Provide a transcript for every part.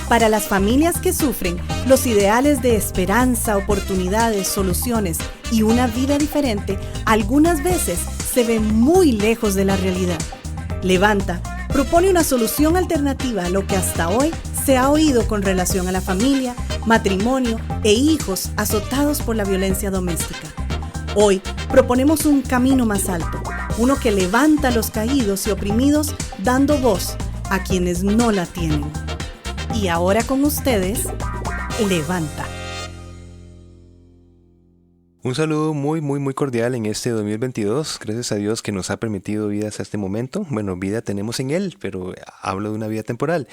Para las familias que sufren, los ideales de esperanza, oportunidades, soluciones y una vida diferente algunas veces se ven muy lejos de la realidad. Levanta propone una solución alternativa a lo que hasta hoy se ha oído con relación a la familia, matrimonio e hijos azotados por la violencia doméstica. Hoy proponemos un camino más alto, uno que levanta a los caídos y oprimidos, dando voz a quienes no la tienen. Y ahora con ustedes, Levanta. Un saludo muy cordial en este 2022. Gracias a Dios que nos ha permitido vida hasta este momento. Bueno, vida tenemos en Él, pero hablo de una vida temporal.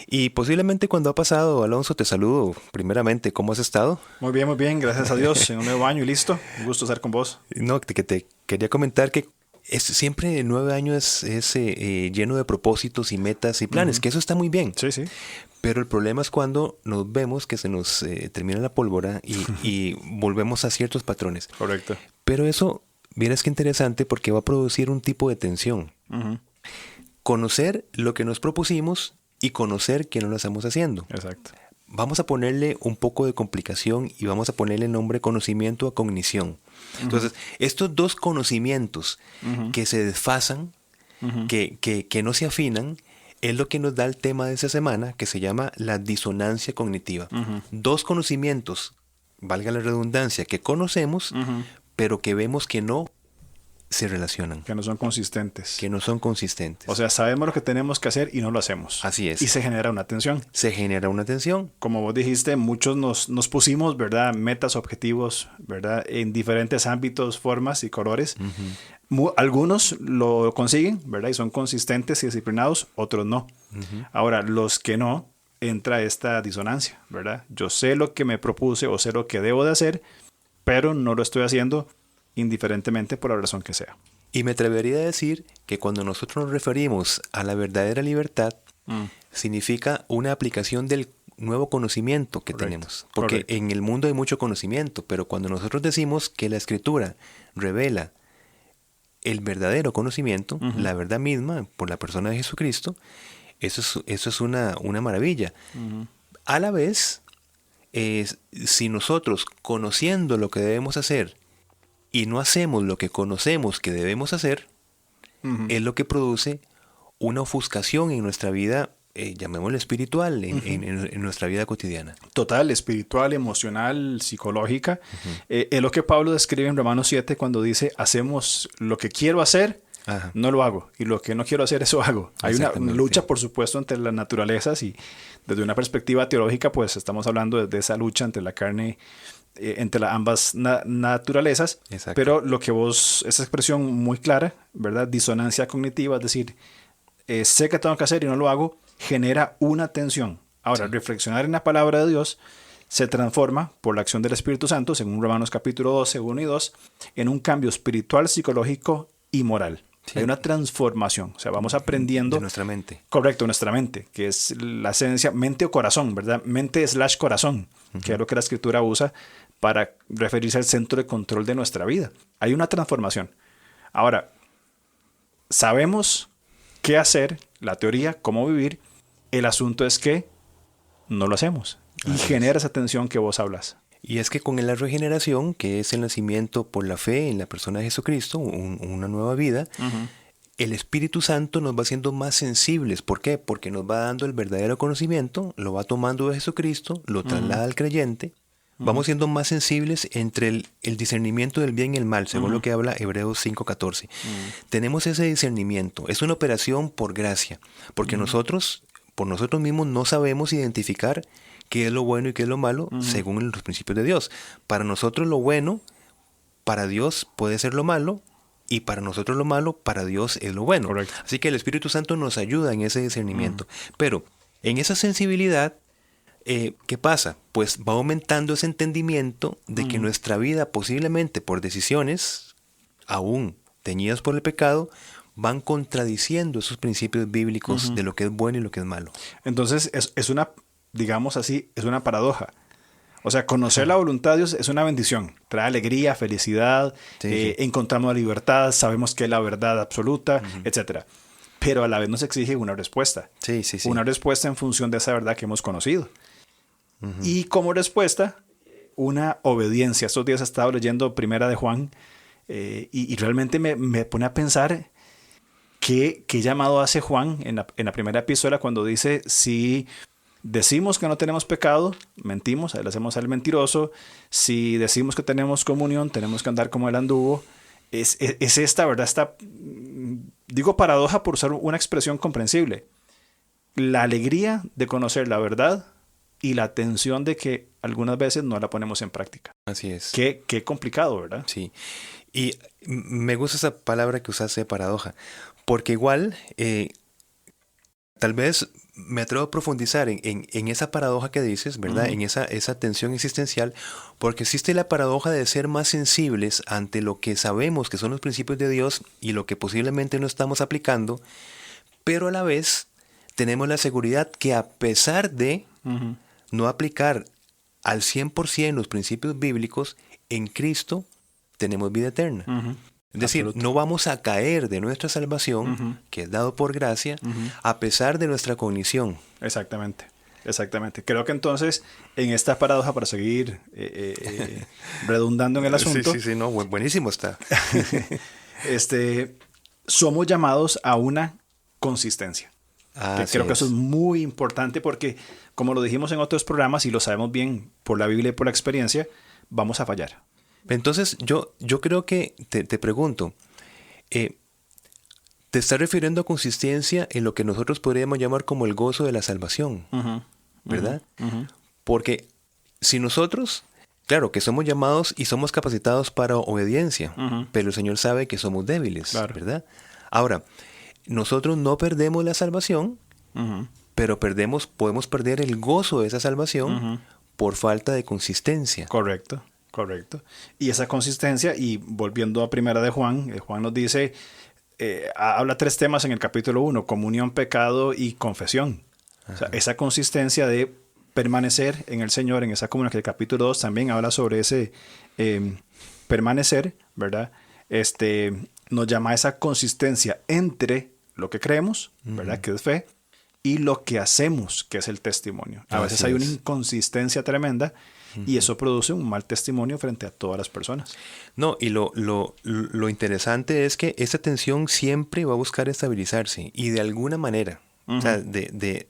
Y posiblemente cuando ha pasado, Alonso, te saludo primeramente. ¿Cómo has estado? Muy bien, gracias a Dios. En un nuevo año y listo. Un gusto estar con vos. No, que te quería comentar que siempre el nuevo año es lleno de propósitos y metas y planes, que eso está muy bien. Sí. Pero el problema es cuando nos vemos que se nos termina la pólvora y volvemos a ciertos patrones. Correcto. Pero eso, vieras qué interesante, porque va a producir un tipo de tensión. Uh-huh. Conocer lo que nos propusimos y conocer que no lo estamos haciendo. Exacto. Vamos a ponerle un poco de complicación y vamos a ponerle nombre conocimiento a cognición. Uh-huh. Entonces, estos dos conocimientos uh-huh. que se desfasan, uh-huh. que no se afinan, es lo que nos da el tema de esta semana, que se llama la disonancia cognitiva. Uh-huh. Dos conocimientos, valga la redundancia, que conocemos, uh-huh. pero que vemos que no se relacionan. Que no son consistentes. Que no son consistentes. O sea, sabemos lo que tenemos que hacer y no lo hacemos. Así es. Y se genera una tensión. Se genera una tensión. Como vos dijiste, muchos nos pusimos, ¿verdad? Metas, objetivos, ¿verdad? En diferentes ámbitos, formas y colores. Uh-huh. Algunos lo consiguen, ¿verdad? Y son consistentes y disciplinados, otros no. Uh-huh. Ahora, los que no, entra esta disonancia, ¿verdad? Yo sé lo que me propuse o sé lo que debo de hacer, pero no lo estoy haciendo indiferentemente por la razón que sea. Y me atrevería a decir que cuando nosotros nos referimos a la verdadera libertad, significa una aplicación del nuevo conocimiento que tenemos. Porque en el mundo hay mucho conocimiento, pero cuando nosotros decimos que la Escritura revela el verdadero conocimiento, uh-huh. la verdad misma, por la persona de Jesucristo, eso es una maravilla. Uh-huh. A la vez, si nosotros, conociendo lo que debemos hacer, y no hacemos lo que conocemos que debemos hacer, uh-huh. es lo que produce una ofuscación en nuestra vida, llamémoslo espiritual, uh-huh. en nuestra vida cotidiana. Total, espiritual, emocional, psicológica. Uh-huh. Es lo que Pablo describe en Romanos 7 cuando dice, hacemos lo que quiero hacer, uh-huh. no lo hago, y lo que no quiero hacer, eso hago. Hay una lucha, por supuesto, entre las naturalezas y desde una perspectiva teológica, pues estamos hablando de esa lucha entre la carne entre ambas naturalezas. Exacto. Pero lo que esa expresión muy clara, ¿verdad? Disonancia cognitiva, es decir, sé que tengo que hacer y no lo hago, genera una tensión. Ahora, sí. Reflexionar en la palabra de Dios se transforma por la acción del Espíritu Santo, según Romanos capítulo 12, 1 y 2, en un cambio espiritual, psicológico y moral. Sí. Hay una transformación, o sea, vamos aprendiendo... De nuestra mente. Correcto, nuestra mente, que es la esencia, mente o corazón, ¿verdad? Mente/corazón, uh-huh. que es lo que la Escritura usa para referirse al centro de control de nuestra vida. Hay una transformación. Ahora, sabemos qué hacer, la teoría, cómo vivir. El asunto es que no lo hacemos. Y genera esa tensión que vos hablas. Y es que con la regeneración, que es el nacimiento por la fe en la persona de Jesucristo, una nueva vida, uh-huh. el Espíritu Santo nos va haciendo más sensibles. ¿Por qué? Porque nos va dando el verdadero conocimiento, lo va tomando de Jesucristo, lo traslada uh-huh. al creyente. Vamos siendo más sensibles entre el discernimiento del bien y el mal, según lo que habla Hebreos 5:14. Tenemos ese discernimiento. Es una operación por gracia, porque nosotros, por nosotros mismos, no sabemos identificar qué es lo bueno y qué es lo malo según los principios de Dios. Para nosotros lo bueno, para Dios puede ser lo malo, y para nosotros lo malo, para Dios es lo bueno. Correcto. Así que el Espíritu Santo nos ayuda en ese discernimiento. Pero en esa sensibilidad, ¿qué pasa? Pues va aumentando ese entendimiento de que nuestra vida, posiblemente por decisiones, aún teñidas por el pecado, van contradiciendo esos principios bíblicos de lo que es bueno y lo que es malo. Entonces, es una, digamos así, es una paradoja. O sea, conocer la voluntad de Dios es una bendición. Trae alegría, felicidad, sí. Encontramos la libertad, sabemos que es la verdad absoluta, etc. pero a la vez nos exige una respuesta. Sí. Una respuesta en función de esa verdad que hemos conocido. Y como respuesta, una obediencia. Estos días he estado leyendo Primera de Juan y realmente me pone a pensar qué llamado hace Juan en la primera epístola cuando dice, si decimos que no tenemos pecado, mentimos, le hacemos al mentiroso. Si decimos que tenemos comunión, tenemos que andar como él anduvo. Es esta, ¿verdad? Esta, digo paradoja por usar una expresión comprensible. La alegría de conocer la verdad y la tensión de que algunas veces no la ponemos en práctica. Así es. Qué complicado, ¿verdad? Sí. Y me gusta esa palabra que usaste, paradoja, porque igual, tal vez me atrevo a profundizar en esa paradoja que dices, ¿verdad? En esa tensión existencial, porque existe la paradoja de ser más sensibles ante lo que sabemos que son los principios de Dios y lo que posiblemente no estamos aplicando, pero a la vez tenemos la seguridad que a pesar de no aplicar al 100% los principios bíblicos, en Cristo tenemos vida eterna. Es decir, no vamos a caer de nuestra salvación, que es dado por gracia, a pesar de nuestra cognición. Exactamente. Creo que entonces, en esta paradoja, para seguir redundando en el asunto... Sí, no, buenísimo está. Somos llamados a una consistencia. Creo que eso es muy importante porque, como lo dijimos en otros programas, y lo sabemos bien por la Biblia y por la experiencia, vamos a fallar. Entonces, yo creo que te pregunto, ¿te estás refiriendo a consistencia en lo que nosotros podríamos llamar como el gozo de la salvación? ¿Verdad? Porque si nosotros, claro que somos llamados y somos capacitados para obediencia, pero el Señor sabe que somos débiles, ¿verdad? Ahora, nosotros no perdemos la salvación, pero podemos perder el gozo de esa salvación por falta de consistencia. Correcto. Y esa consistencia, y volviendo a Primera de Juan, Juan nos dice, habla 3 temas en el capítulo 1, comunión, pecado y confesión. O sea, esa consistencia de permanecer en el Señor, en esa comunión, que el capítulo 2 también habla sobre ese permanecer, ¿verdad? Nos llama a esa consistencia entre lo que creemos, ¿verdad? Que es fe, y lo que hacemos, que es el testimonio. A veces hay una inconsistencia tremenda y eso produce un mal testimonio frente a todas las personas. No, y lo interesante es que esta tensión siempre va a buscar estabilizarse y de alguna manera, o sea, de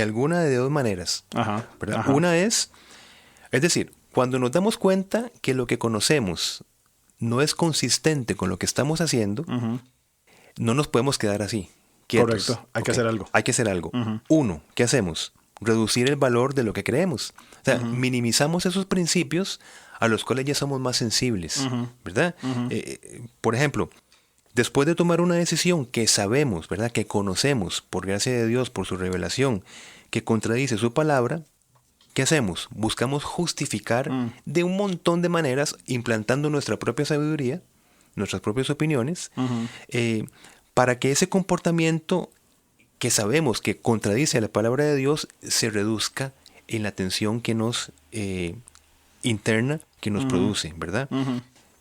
alguna de 2 maneras. ¿Verdad? Una es decir, cuando nos damos cuenta que lo que conocemos no es consistente con lo que estamos haciendo, no nos podemos quedar así, quietos. Correcto, hay que hacer algo. Hay que hacer algo. Uno, ¿qué hacemos? Reducir el valor de lo que creemos. O sea, minimizamos esos principios a los cuales ya somos más sensibles, ¿verdad? Por ejemplo, después de tomar una decisión que sabemos, ¿verdad? Que conocemos, por gracia de Dios, por su revelación, que contradice su palabra, ¿qué hacemos? Buscamos justificar de un montón de maneras, implantando nuestra propia sabiduría, nuestras propias opiniones, para que ese comportamiento que sabemos que contradice la palabra de Dios se reduzca en la tensión que nos interna, que nos produce, ¿verdad?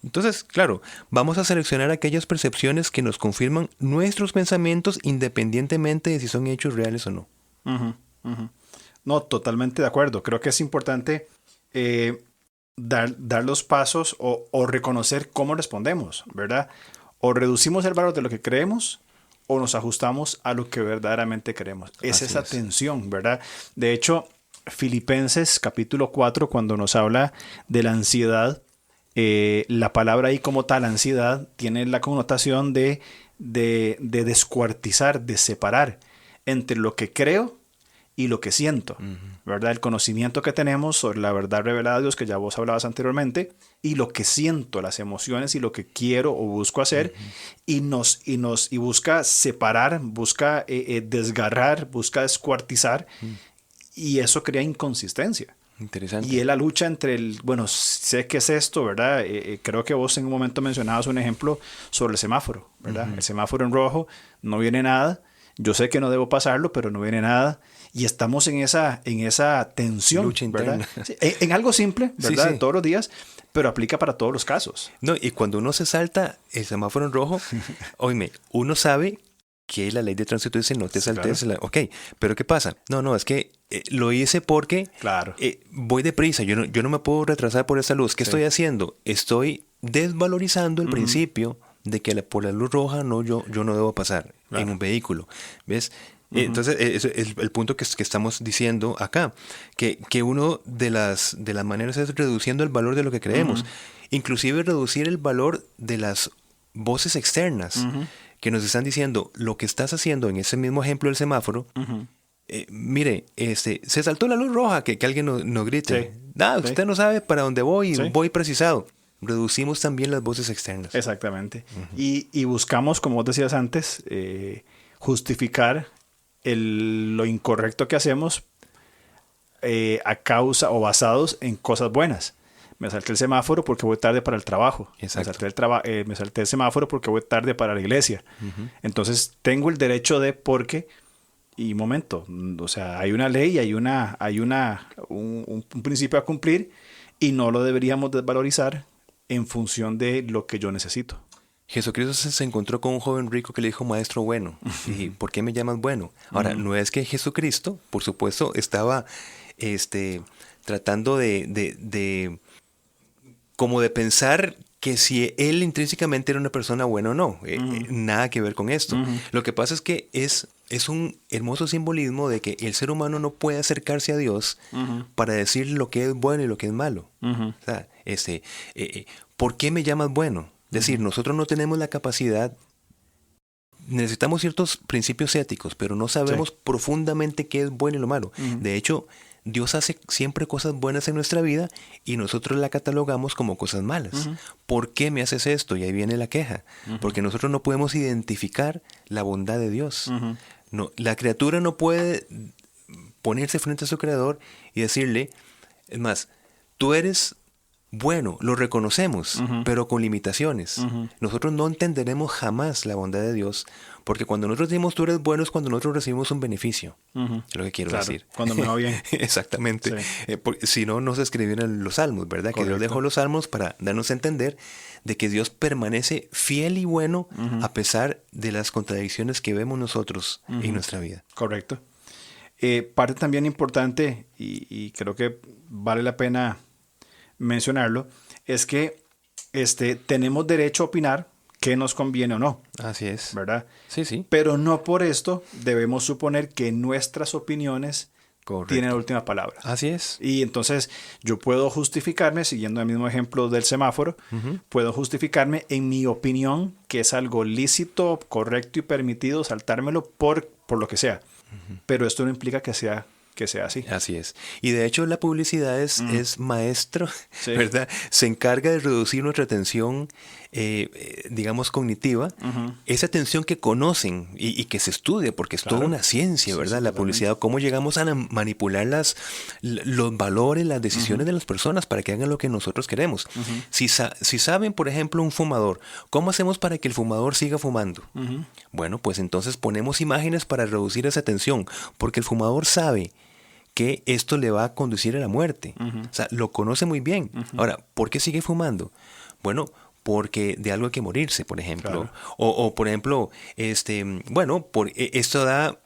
Entonces, claro, vamos a seleccionar aquellas percepciones que nos confirman nuestros pensamientos independientemente de si son hechos reales o no. No, totalmente de acuerdo. Creo que es importante dar los pasos o reconocer cómo respondemos, ¿verdad? O reducimos el valor de lo que creemos o nos ajustamos a lo que verdaderamente queremos. Es esa tensión, ¿verdad? De hecho, Filipenses capítulo 4, cuando nos habla de la ansiedad, la palabra ahí como tal, ansiedad, tiene la connotación de descuartizar, de separar entre lo que creo y lo que siento, ¿verdad? El conocimiento que tenemos sobre la verdad revelada de Dios, que ya vos hablabas anteriormente, y lo que siento, las emociones y lo que quiero o busco hacer, y busca separar, busca desgarrar, busca descuartizar, y eso crea inconsistencia. Interesante. Y es la lucha entre sé qué es esto, ¿verdad? Creo que vos en un momento mencionabas un ejemplo sobre el semáforo, ¿verdad? El semáforo en rojo, no viene nada, yo sé que no debo pasarlo, pero no viene nada. Y estamos en esa tensión, lucha interna, ¿verdad? Sí, en algo simple, ¿verdad? Sí. Todos los días, pero aplica para todos los casos. No, y cuando uno se salta el semáforo en rojo, oíme, uno sabe que la ley de tránsito dice no te saltes. Claro. Ok, pero ¿qué pasa? No, es que lo hice porque voy deprisa, yo no me puedo retrasar por esa luz. ¿Qué estoy haciendo? Estoy desvalorizando el principio de que por la luz roja yo no debo pasar en un vehículo. ¿Ves? Entonces, es el punto que estamos diciendo acá, que uno de las maneras es reduciendo el valor de lo que creemos, inclusive reducir el valor de las voces externas que nos están diciendo lo que estás haciendo en ese mismo ejemplo del semáforo. Mire, se saltó la luz roja, que alguien nos grite. Usted no sabe para dónde voy, voy precisado. Reducimos también las voces externas. Exactamente. Y buscamos, como vos decías antes, justificar lo incorrecto que hacemos a causa o basados en cosas buenas. Me salté el semáforo porque voy tarde para el trabajo. Exacto. Me salté el semáforo porque voy tarde para la iglesia. Entonces tengo el derecho de porque... Y momento, o sea, hay una ley, hay un principio a cumplir y no lo deberíamos desvalorizar en función de lo que yo necesito. Jesucristo se encontró con un joven rico que le dijo, maestro bueno. Y ¿por qué me llamas bueno? Ahora, no es que Jesucristo, por supuesto, estaba tratando de como de pensar que si él intrínsecamente era una persona buena o no. Nada que ver con esto. Lo que pasa es que es un hermoso simbolismo de que el ser humano no puede acercarse a Dios para decir lo que es bueno y lo que es malo. O sea, ¿por qué me llamas bueno? Es decir, nosotros no tenemos la capacidad, necesitamos ciertos principios éticos, pero no sabemos profundamente qué es bueno y lo malo. De hecho, Dios hace siempre cosas buenas en nuestra vida y nosotros la catalogamos como cosas malas. ¿Por qué me haces esto? Y ahí viene la queja. Porque nosotros no podemos identificar la bondad de Dios. No, la criatura no puede ponerse frente a su creador y decirle, es más, tú eres bueno, lo reconocemos, pero con limitaciones. Nosotros no entenderemos jamás la bondad de Dios, porque cuando nosotros decimos tú eres bueno es cuando nosotros recibimos un beneficio. Es lo que quiero decir. Cuando me va bien. Exactamente. Si no se escribieron los salmos, ¿verdad? Correcto. Que Dios dejó los salmos para darnos a entender de que Dios permanece fiel y bueno a pesar de las contradicciones que vemos nosotros en nuestra vida. Correcto. Parte también importante, y creo que vale la pena mencionarlo, es que tenemos derecho a opinar qué nos conviene o no. Así es. ¿Verdad? Sí. Pero no por esto debemos suponer que nuestras opiniones tienen la última palabra. Así es. Y entonces yo puedo justificarme, siguiendo el mismo ejemplo del semáforo, puedo justificarme en mi opinión que es algo lícito, correcto y permitido saltármelo por lo que sea. Pero esto no implica que sea así. Así es. Y de hecho la publicidad es maestro, ¿verdad? Se encarga de reducir nuestra atención, digamos, cognitiva. Esa atención que conocen y que se estudia, porque es toda una ciencia, ¿verdad? La publicidad, cómo llegamos a manipular los valores, las decisiones de las personas para que hagan lo que nosotros queremos. Si saben, por ejemplo, un fumador, ¿cómo hacemos para que el fumador siga fumando? Bueno, pues entonces ponemos imágenes para reducir esa atención, porque el fumador sabe que esto le va a conducir a la muerte. O sea, lo conoce muy bien. Ahora, ¿por qué sigue fumando? Bueno, porque de algo hay que morirse, por ejemplo. Claro. O por ejemplo, esto da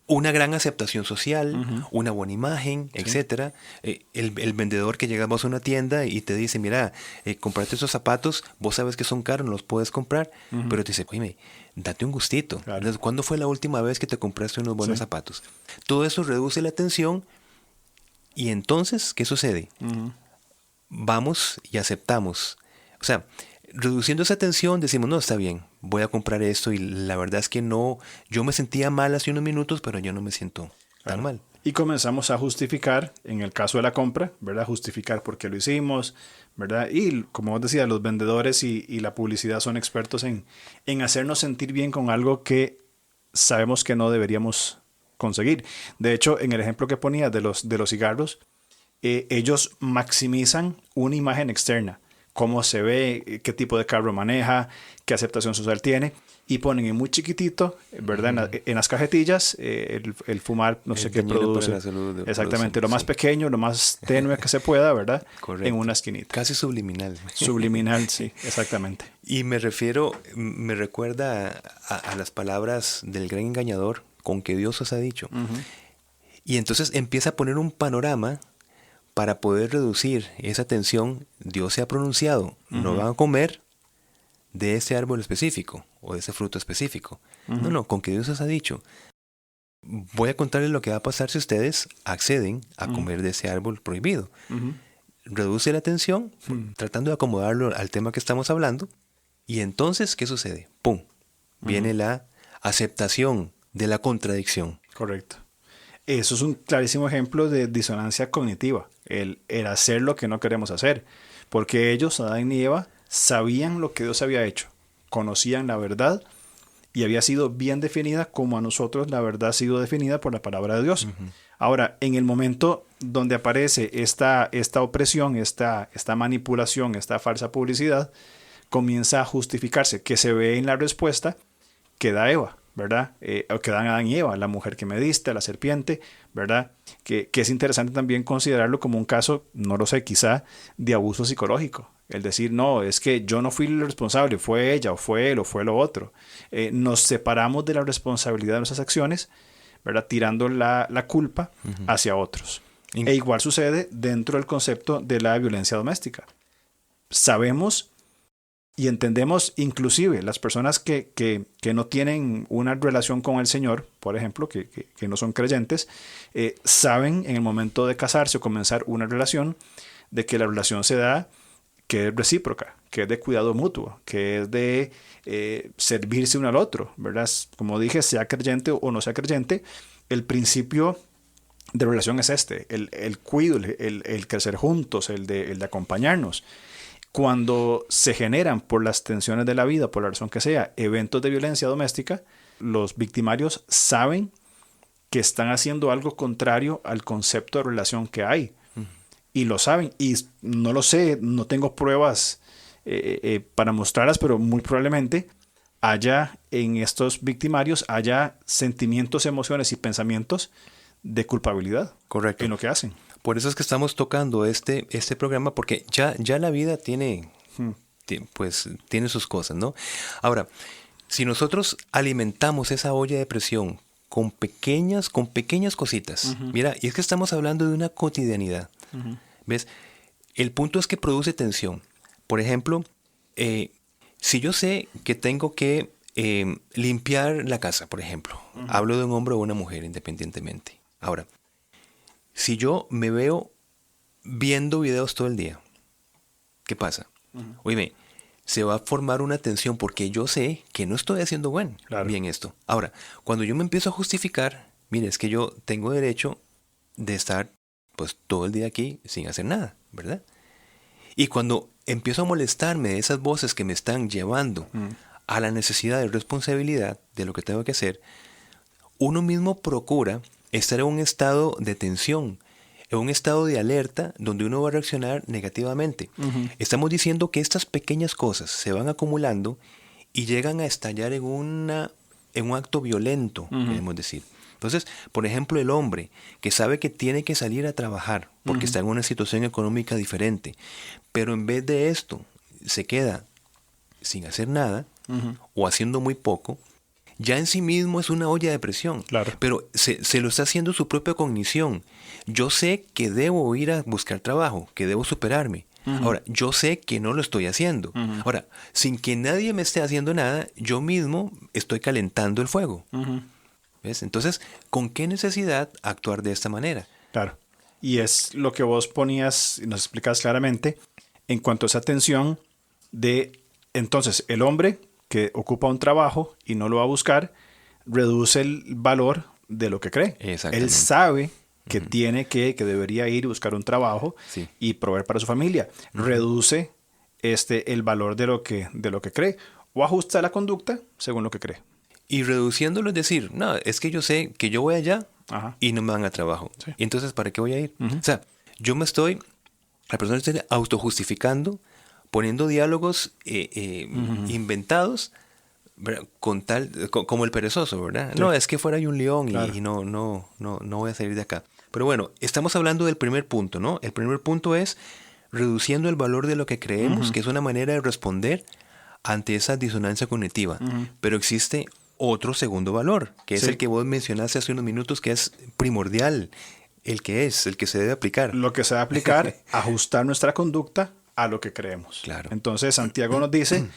una gran aceptación social, una buena imagen, etcétera. El vendedor que llegamos a una tienda y te dice, mira, comprate esos zapatos, vos sabes que son caros, no los puedes comprar, pero te dice, oye, date un gustito. Claro. ¿Cuándo fue la última vez que te compraste unos buenos zapatos? Todo eso reduce la atención y entonces, ¿qué sucede? Vamos y aceptamos. O sea, reduciendo esa tensión decimos, no, está bien, voy a comprar esto y la verdad es que no, yo me sentía mal hace unos minutos, pero yo no me siento tan mal. Y comenzamos a justificar, en el caso de la compra, ¿verdad? Justificar por qué lo hicimos, ¿verdad? Y como vos decías, los vendedores y la publicidad son expertos en hacernos sentir bien con algo que sabemos que no deberíamos conseguir. De hecho, en el ejemplo que ponía de los cigarros, ellos maximizan una imagen externa. Cómo se ve, qué tipo de carro maneja, qué aceptación social tiene. y ponen en muy chiquitito, ¿verdad? En las cajetillas, el fumar, no sé qué produce. Exactamente, lo más pequeño, lo más tenue que se pueda, ¿verdad? Correcto. En una esquinita. Casi subliminal. Subliminal, sí, exactamente. Y me recuerda a las palabras del gran engañador, con que Dios os ha dicho. Y entonces empieza a poner un panorama para poder reducir esa tensión. Dios se ha pronunciado, no van a comer de ese árbol específico o de ese fruto específico. No, con que Dios os ha dicho. Voy a contarles lo que va a pasar si ustedes acceden a comer de ese árbol prohibido. Reduce la tensión, tratando de acomodarlo al tema que estamos hablando. Y entonces, ¿qué sucede? ¡Pum! Viene la aceptación de la contradicción. Correcto. Eso es un clarísimo ejemplo de disonancia cognitiva, el hacer lo que no queremos hacer. Porque ellos, Adán y Eva, sabían lo que Dios había hecho, conocían la verdad y había sido bien definida como a nosotros la verdad ha sido definida por la palabra de Dios. Ahora, en el momento donde aparece esta opresión, esta manipulación, esta falsa publicidad, comienza a justificarse, que se ve en la respuesta que da Eva, ¿verdad? O que dan Adán y Eva, la mujer que me diste, la serpiente, ¿verdad? Que es interesante también considerarlo como un caso, no lo sé, quizá de abuso psicológico. El decir, no, es que yo no fui el responsable, fue ella, o fue él, o fue lo otro. Nos separamos de la responsabilidad de nuestras acciones, ¿verdad? Tirando la culpa hacia otros. E igual sucede dentro del concepto de la violencia doméstica. Sabemos y entendemos, inclusive las personas que no tienen una relación con el Señor, por ejemplo, que no son creyentes, saben en el momento de casarse o comenzar una relación, de que la relación se da, que es recíproca, que es de cuidado mutuo, que es de servirse uno al otro, ¿verdad? Como dije, sea creyente o no sea creyente, el principio de relación es el cuido, el crecer juntos, el de acompañarnos. Cuando se generan por las tensiones de la vida, por la razón que sea, eventos de violencia doméstica, los victimarios saben que están haciendo algo contrario al concepto de relación que hay. Y lo saben. Y no lo sé, no tengo pruebas para mostrarlas, pero muy probablemente haya en estos victimarios, haya sentimientos, emociones y pensamientos de culpabilidad. Correcto. En lo que hacen. Por eso es que estamos tocando este programa, porque ya la vida tiene sus cosas, ¿no? Ahora, si nosotros alimentamos esa olla de presión con pequeñas cositas, mira, y es que estamos hablando de una cotidianidad, ¿ves? El punto es que produce tensión. Por ejemplo, si yo sé que tengo que limpiar la casa, por ejemplo, hablo de un hombre o una mujer independientemente. Ahora, si yo me veo viendo videos todo el día, ¿qué pasa? Oíme, se va a formar una tensión porque yo sé que no estoy haciendo bien esto. Ahora, cuando yo me empiezo a justificar, mire, es que yo tengo derecho de estar pues todo el día aquí sin hacer nada, ¿verdad? Y cuando empiezo a molestarme de esas voces que me están llevando a la necesidad de responsabilidad de lo que tengo que hacer, uno mismo procura estar en un estado de tensión, en un estado de alerta donde uno va a reaccionar negativamente. Estamos diciendo que estas pequeñas cosas se van acumulando y llegan a estallar en un acto violento, podemos decir. Entonces, por ejemplo, el hombre que sabe que tiene que salir a trabajar porque está en una situación económica diferente, pero en vez de esto se queda sin hacer nada o haciendo muy poco, ya en sí mismo es una olla de presión. Claro. Pero se lo está haciendo su propia cognición. Yo sé que debo ir a buscar trabajo, que debo superarme. Ahora, yo sé que no lo estoy haciendo. Ahora, sin que nadie me esté haciendo nada, yo mismo estoy calentando el fuego. ¿Ves? Entonces, ¿con qué necesidad actuar de esta manera? Claro. Y es lo que vos ponías y nos explicas claramente en cuanto a esa tensión de, entonces, el hombre que ocupa un trabajo y no lo va a buscar, reduce el valor de lo que cree. Él sabe que que debería ir y buscar un trabajo y proveer para su familia. Reduce el valor de lo que cree o ajusta la conducta según lo que cree. Y reduciéndolo es decir, no, es que yo sé que yo voy allá y no me van a trabajo. Sí. Y entonces, ¿para qué voy a ir? O sea, la persona está autojustificando, poniendo diálogos inventados como el perezoso, ¿verdad? Sí. No, es que fuera hay un león claro. y no voy a salir de acá. Pero bueno, estamos hablando del primer punto, ¿no? El primer punto es reduciendo el valor de lo que creemos, que es una manera de responder ante esa disonancia cognitiva. Pero existe otro segundo valor, que es el que vos mencionaste hace unos minutos, que es primordial, el que se debe aplicar. Lo que se debe aplicar, ajustar nuestra conducta a lo que creemos. Claro. Entonces, Santiago nos dice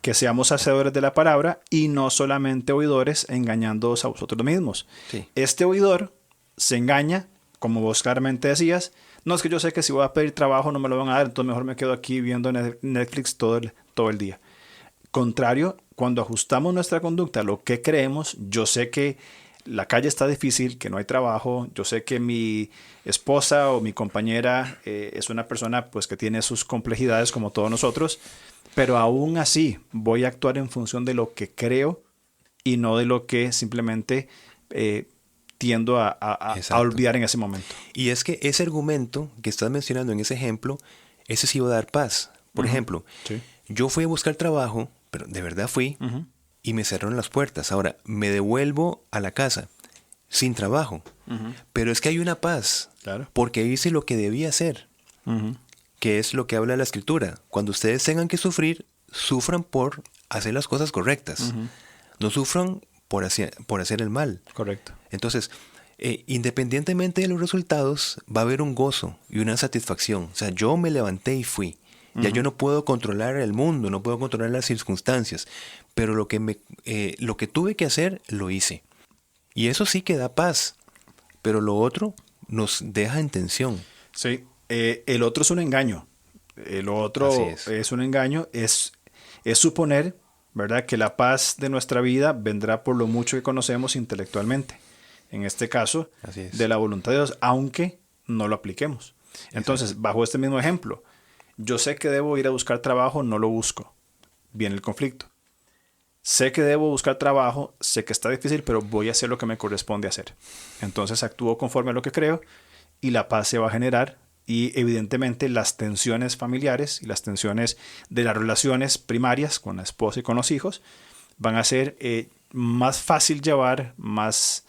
que seamos hacedores de la palabra y no solamente oidores, engañándoos a vosotros mismos. Sí. Este oidor se engaña, como vos claramente decías, no, es que yo sé que si voy a pedir trabajo no me lo van a dar, entonces mejor me quedo aquí viendo Netflix todo el día. Contrario, cuando ajustamos nuestra conducta a lo que creemos, yo sé que la calle está difícil, que no hay trabajo, yo sé que mi esposa o mi compañera es una persona pues, que tiene sus complejidades como todos nosotros, pero aún así voy a actuar en función de lo que creo y no de lo que simplemente tiendo a olvidar en ese momento. Y es que ese argumento que estás mencionando en ese ejemplo, ese sí va a dar paz. Por ejemplo, yo fui a buscar trabajo, pero de verdad fui, y me cerraron las puertas. Ahora, me devuelvo a la casa sin trabajo. Pero es que hay una paz, claro, porque hice lo que debía hacer, que es lo que habla la Escritura. Cuando ustedes tengan que sufrir, sufran por hacer las cosas correctas. No sufran por hacer el mal. Correcto. Entonces, independientemente de los resultados, va a haber un gozo y una satisfacción. O sea, yo me levanté y fui. Ya yo no puedo controlar el mundo, no puedo controlar las circunstancias, pero lo que tuve que hacer, lo hice. Y eso sí que da paz, pero lo otro nos deja en tensión. Sí, el otro es un engaño. El otro es un engaño, es suponer, ¿verdad?, que la paz de nuestra vida vendrá por lo mucho que conocemos intelectualmente. En este caso, de la voluntad de Dios, aunque no lo apliquemos. Entonces, bajo este mismo ejemplo, yo sé que debo ir a buscar trabajo, no lo busco. Viene el conflicto. Sé que debo buscar trabajo, sé que está difícil, pero voy a hacer lo que me corresponde hacer. Entonces actúo conforme a lo que creo y la paz se va a generar y evidentemente las tensiones familiares y las tensiones de las relaciones primarias con la esposa y con los hijos van a ser más fácil llevar, más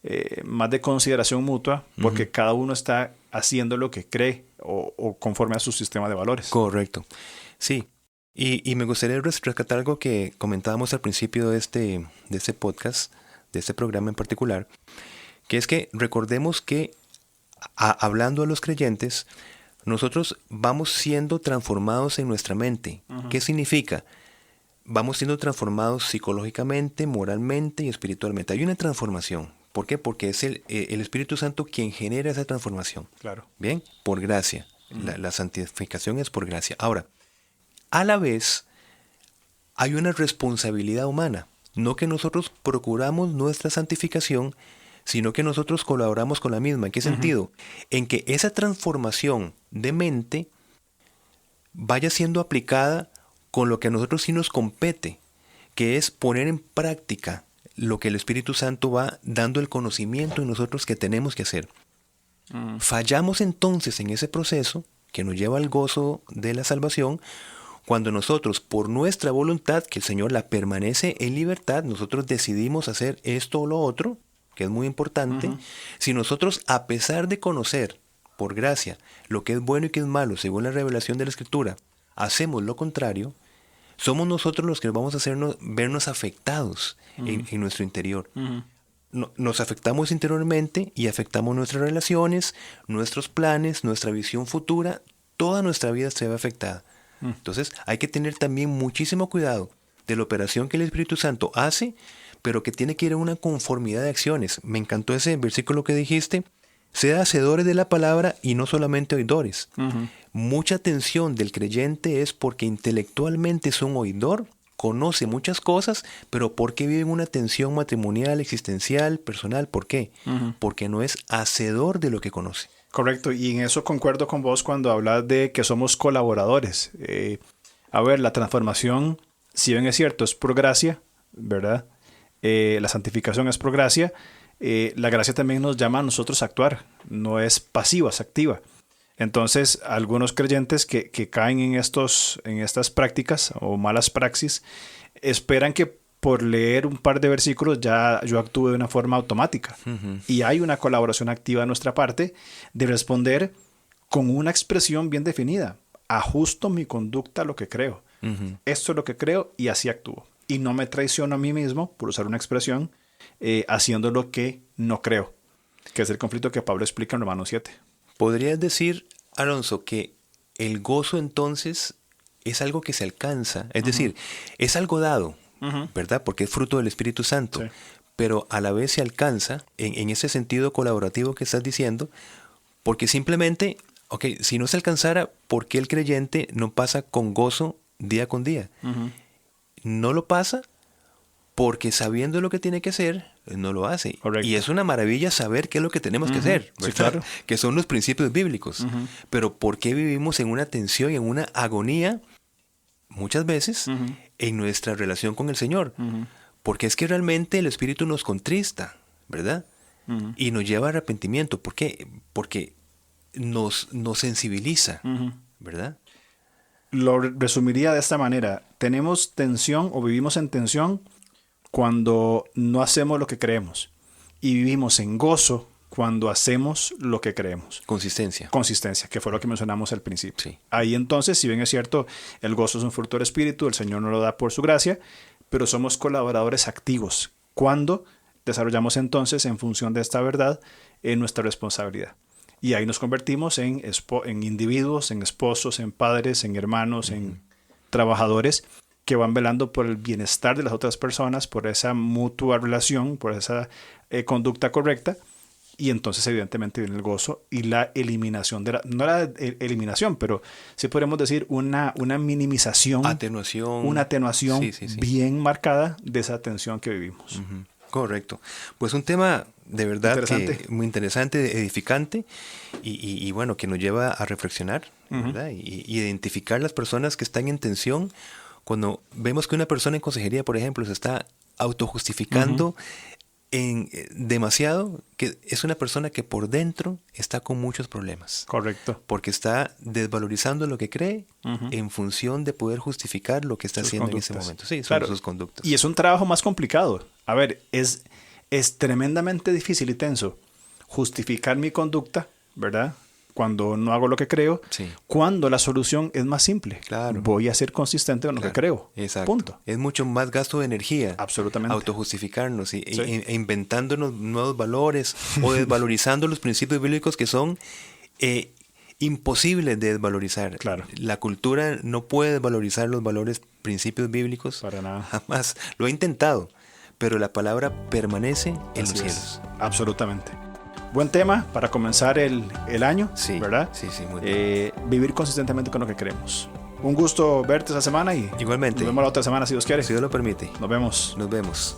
de consideración mutua, porque cada uno está haciendo lo que cree o conforme a su sistema de valores. Correcto. Sí. Y me gustaría rescatar algo que comentábamos al principio de este podcast, de este programa en particular, que es que recordemos que hablando a los creyentes, nosotros vamos siendo transformados en nuestra mente. ¿Qué significa? Vamos siendo transformados psicológicamente, moralmente y espiritualmente. Hay una transformación. ¿Por qué? Porque es el Espíritu Santo quien genera esa transformación. Claro. Bien, por gracia. La santificación es por gracia. Ahora, a la vez, hay una responsabilidad humana. No que nosotros procuramos nuestra santificación, sino que nosotros colaboramos con la misma. ¿En qué sentido? En que esa transformación de mente vaya siendo aplicada con lo que a nosotros sí nos compete, que es poner en práctica lo que el Espíritu Santo va dando el conocimiento en nosotros que tenemos que hacer. Fallamos entonces en ese proceso que nos lleva al gozo de la salvación cuando nosotros, por nuestra voluntad, que el Señor la permanece en libertad, nosotros decidimos hacer esto o lo otro, que es muy importante. Si nosotros, a pesar de conocer, por gracia, lo que es bueno y que es malo, según la revelación de la Escritura, hacemos lo contrario, somos nosotros los que vamos a vernos afectados en nuestro interior. Nos afectamos interiormente y afectamos nuestras relaciones, nuestros planes, nuestra visión futura, toda nuestra vida se ve afectada. Entonces hay que tener también muchísimo cuidado de la operación que el Espíritu Santo hace, pero que tiene que ir a una conformidad de acciones. Me encantó ese versículo que dijiste, sea hacedores de la palabra y no solamente oidores. Mucha atención del creyente es porque intelectualmente es un oidor, conoce muchas cosas, pero porque vive en una tensión matrimonial, existencial, personal. ¿Por qué? Porque no es hacedor de lo que conoce. Correcto, y en eso concuerdo con vos cuando hablas de que somos colaboradores. A ver, la transformación, si bien es cierto, es por gracia, ¿verdad? La santificación es por gracia. La gracia también nos llama a nosotros a actuar, no es pasiva, es activa. Entonces, algunos creyentes que caen en estas prácticas o malas praxis, esperan que por leer un par de versículos ya yo actúo de una forma automática. Y hay una colaboración activa de nuestra parte de responder con una expresión bien definida. Ajusto mi conducta a lo que creo. Esto es lo que creo y así actúo. Y no me traiciono a mí mismo, por usar una expresión, haciendo lo que no creo, que es el conflicto que Pablo explica en Romanos 7. ¿Podrías decir, Alonso, que el gozo entonces es algo que se alcanza? Es decir, es algo dado, ¿verdad? Porque es fruto del Espíritu Santo. Sí. Pero a la vez se alcanza en ese sentido colaborativo que estás diciendo, porque simplemente, si no se alcanzara, ¿por qué el creyente no pasa con gozo día con día? No lo pasa porque sabiendo lo que tiene que hacer, no lo hace. Correcto. Y es una maravilla saber qué es lo que tenemos que hacer, ¿verdad? Sí, claro. Que son los principios bíblicos. Pero ¿por qué vivimos en una tensión, en una agonía, muchas veces, en nuestra relación con el Señor? Porque es que realmente el Espíritu nos contrista, ¿verdad? Y nos lleva a arrepentimiento. ¿Por qué? Porque nos sensibiliza, ¿verdad? Lo resumiría de esta manera. Tenemos tensión o vivimos en tensión cuando no hacemos lo que creemos. Y vivimos en gozo cuando hacemos lo que creemos. Consistencia, que fue lo que mencionamos al principio. Sí. Ahí entonces, si bien es cierto, el gozo es un fruto del Espíritu, el Señor nos lo da por su gracia, pero somos colaboradores activos cuando desarrollamos entonces, en función de esta verdad, nuestra responsabilidad. Y ahí nos convertimos en individuos, en esposos, en padres, en hermanos, en trabajadores que van velando por el bienestar de las otras personas, por esa mutua relación, por esa conducta correcta. Y entonces evidentemente viene el gozo y la eliminación no la eliminación, pero sí podemos decir una minimización, una atenuación sí. bien marcada de esa tensión que vivimos. Correcto. pues un tema de verdad que muy interesante, edificante y bueno, que nos lleva a reflexionar, ¿verdad? Y identificar las personas que están en tensión. Cuando vemos que una persona en consejería, por ejemplo, se está autojustificando demasiado, que es una persona que por dentro está con muchos problemas. Correcto. Porque está desvalorizando lo que cree en función de poder justificar lo que está haciendo en ese momento. Sí, claro. Sus conductas. Y es un trabajo más complicado. A ver, es tremendamente difícil y tenso justificar mi conducta, ¿verdad? Cuando no hago lo que creo, cuando la solución es más simple. Claro. Voy a ser consistente con lo que creo. Exacto. Punto. Es mucho más gasto de energía. Absolutamente. Autojustificarnos e inventándonos nuevos valores o desvalorizando los principios bíblicos que son imposibles de desvalorizar. Claro. La cultura no puede desvalorizar los valores, principios bíblicos. Para nada. Jamás. Lo he intentado, pero la palabra permanece en los cielos. Absolutamente. Buen tema para comenzar el año, ¿verdad? Sí, muy bien. Vivir consistentemente con lo que queremos. Un gusto verte esta semana y igualmente. Nos vemos la otra semana si Dios quiere. Si Dios lo permite. Nos vemos. Nos vemos.